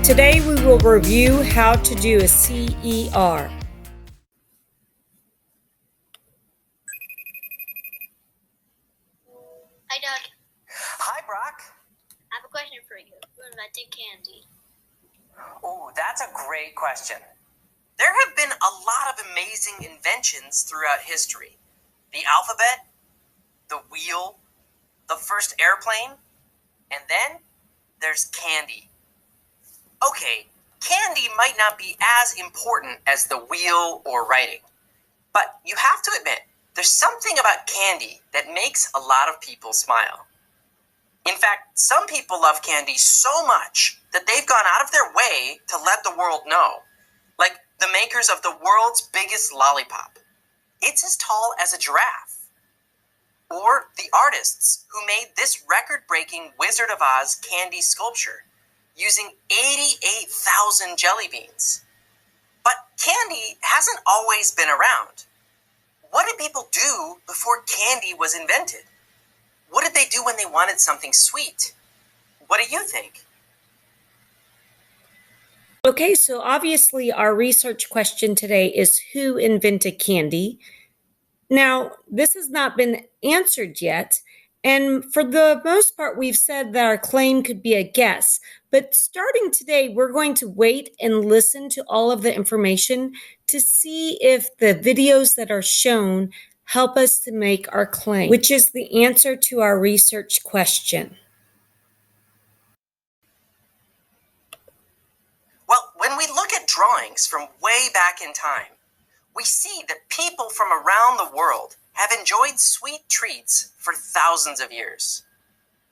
Today we will review how to do a CER. Hi, Doug. Hi, Brock. I have a question for you. Who invented candy? Oh, that's a great question. There have been a lot of amazing inventions throughout history. The alphabet, the wheel, the first airplane, and then there's candy. Okay, candy might not be as important as the wheel or writing, but you have to admit, there's something about candy that makes a lot of people smile. In fact, some people love candy so much that they've gone out of their way to let the world know. Like the makers of the world's biggest lollipop. It's as tall as a giraffe. Or the artists who made this record-breaking Wizard of Oz candy sculpture using 88,000 jelly beans. But candy hasn't always been around. What did people do before candy was invented? What did they do when they wanted something sweet? What do you think? Okay, so obviously our research question today is who invented candy? Now, this has not been answered yet, and for the most part, we've said that our claim could be a guess. But starting today, we're going to wait and listen to all of the information to see if the videos that are shown help us to make our claim, which is the answer to our research question. Well, when we look at drawings from way back in time, we see that people from around the world have enjoyed sweet treats for thousands of years.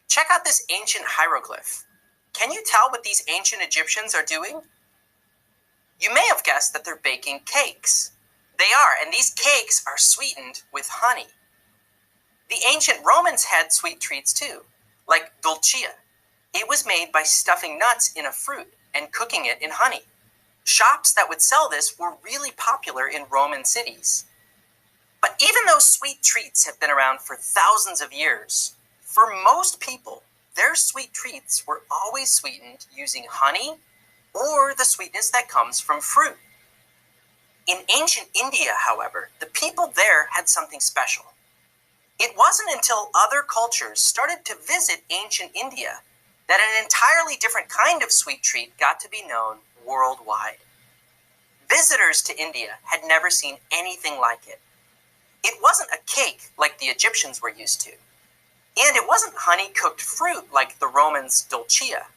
Check out this ancient hieroglyph. Can you tell what these ancient Egyptians are doing? You may have guessed that they're baking cakes. They are, and these cakes are sweetened with honey. The ancient Romans had sweet treats too, like dulcia. It was made by stuffing nuts in a fruit and cooking it in honey. Shops that would sell this were really popular in Roman cities. But even though sweet treats have been around for thousands of years, for most people, their sweet treats were always sweetened using honey or the sweetness that comes from fruit. In ancient India, however, the people there had something special. It wasn't until other cultures started to visit ancient India that an entirely different kind of sweet treat got to be known worldwide. Visitors to India had never seen anything like it. It wasn't a cake like the Egyptians were used to, and it wasn't honey-cooked fruit like the Romans' dulcia.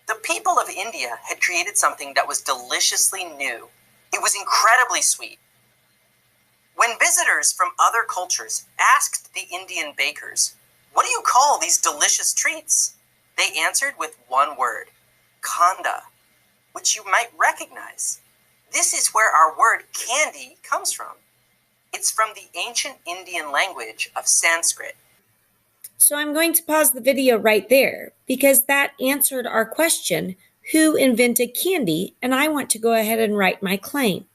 The people of India had created something that was deliciously new. It was incredibly sweet. When visitors from other cultures asked the Indian bakers, "What do you call these delicious treats?" they answered with one word, khanda, which you might recognize. This is where our word candy comes from. It's from the ancient Indian language of Sanskrit. So I'm going to pause the video right there because that answered our question, who invented candy? And I want to go ahead and write my claim.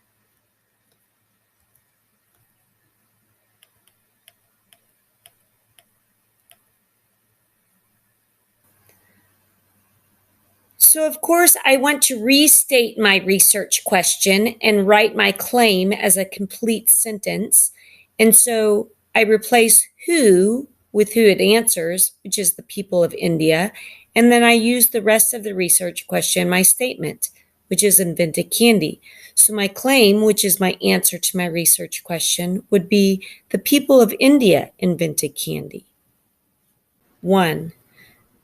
So, of course, I want to restate my research question and write my claim as a complete sentence. And so I replace who with who it answers, which is the people of India. And then I use the rest of the research question, my statement, which is invented candy. So my claim, which is my answer to my research question, would be the people of India invented candy. 1.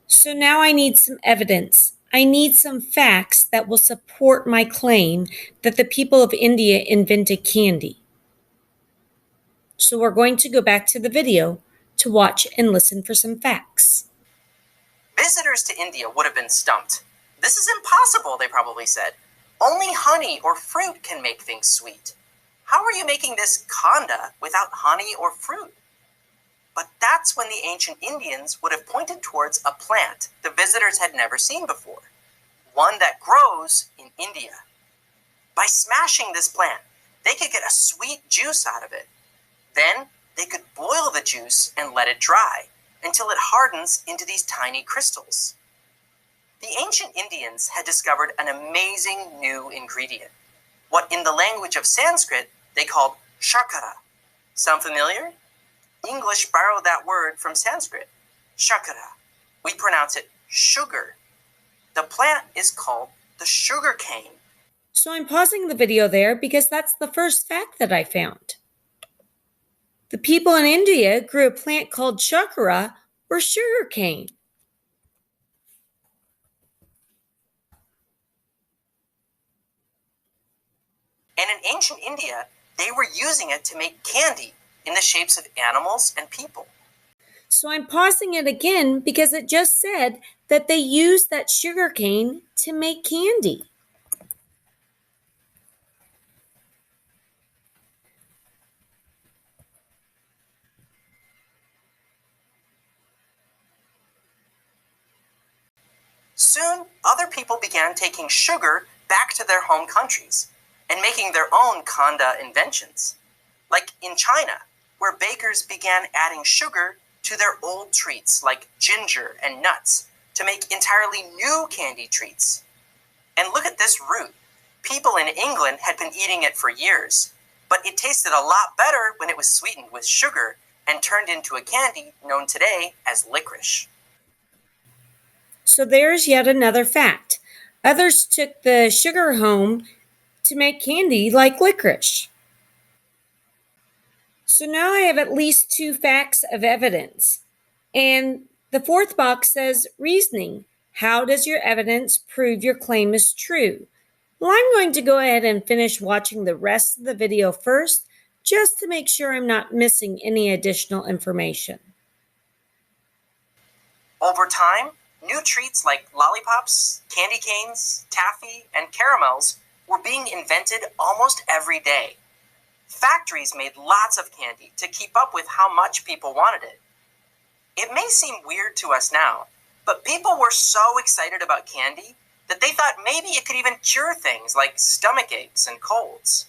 So now I need some evidence. I need some facts that will support my claim that the people of India invented candy. So we're going to go back to the video to watch and listen for some facts. Visitors to India would have been stumped. "This is impossible," they probably said. "Only honey or fruit can make things sweet. How are you making this khanda without honey or fruit?" But that's when the ancient Indians would have pointed towards a plant the visitors had never seen before, one that grows in India. By smashing this plant, they could get a sweet juice out of it. Then they could boil the juice and let it dry until it hardens into these tiny crystals. The ancient Indians had discovered an amazing new ingredient, what in the language of Sanskrit they called shakara. Sound familiar? English borrowed that word from Sanskrit, shakara. We pronounce it sugar. The plant is called the sugar cane. So I'm pausing the video there because that's the first fact that I found. The people in India grew a plant called shakara or sugar cane. And in ancient India, they were using it to make candy in the shapes of animals and people. So I'm pausing it again because it just said that they used that sugar cane to make candy. Soon, other people began taking sugar back to their home countries and making their own kanda inventions. Like in China, where bakers began adding sugar to their old treats like ginger and nuts to make entirely new candy treats. And look at this root. People in England had been eating it for years, but it tasted a lot better when it was sweetened with sugar and turned into a candy known today as licorice. So there's yet another fact. Others took the sugar home to make candy like licorice. So now I have at least 2 facts of evidence. And the fourth box says reasoning. How does your evidence prove your claim is true? Well, I'm going to go ahead and finish watching the rest of the video first, just to make sure I'm not missing any additional information. Over time, new treats like lollipops, candy canes, taffy, and caramels were being invented almost every day. Factories made lots of candy to keep up with how much people wanted it. It may seem weird to us now, but people were so excited about candy that they thought maybe it could even cure things like stomach aches and colds.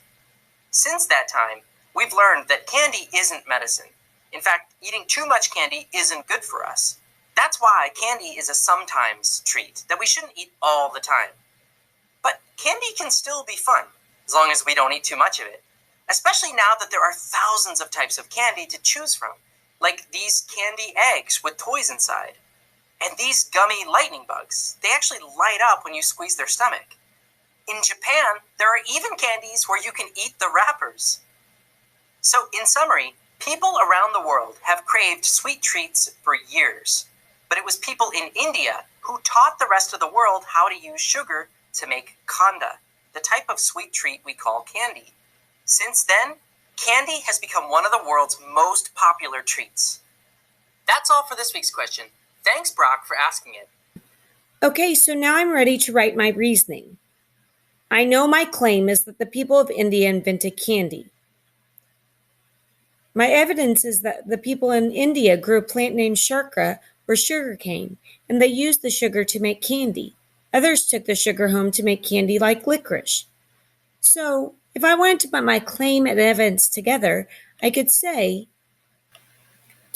Since that time, we've learned that candy isn't medicine. In fact, eating too much candy isn't good for us. That's why candy is a sometimes treat that we shouldn't eat all the time. But candy can still be fun, as long as we don't eat too much of it. Especially now that there are thousands of types of candy to choose from, like these candy eggs with toys inside. And these gummy lightning bugs, they actually light up when you squeeze their stomach. In Japan, there are even candies where you can eat the wrappers. So in summary, people around the world have craved sweet treats for years. But it was people in India who taught the rest of the world how to use sugar to make kanda, the type of sweet treat we call candy. Since then, candy has become one of the world's most popular treats. That's all for this week's question. Thanks, Brock, for asking it. Okay, so now I'm ready to write my reasoning. I know my claim is that the people of India invented candy. My evidence is that the people in India grew a plant named shakara or sugar cane, and they used the sugar to make candy. Others took the sugar home to make candy like licorice. So, if I wanted to put my claim and evidence together, I could say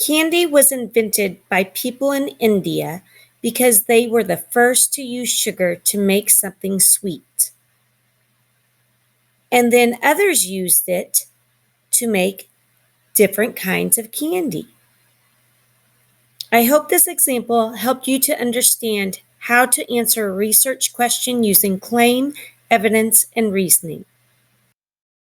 candy was invented by people in India because they were the first to use sugar to make something sweet. And then others used it to make different kinds of candy. I hope this example helped you to understand how to answer a research question using claim, evidence, and reasoning.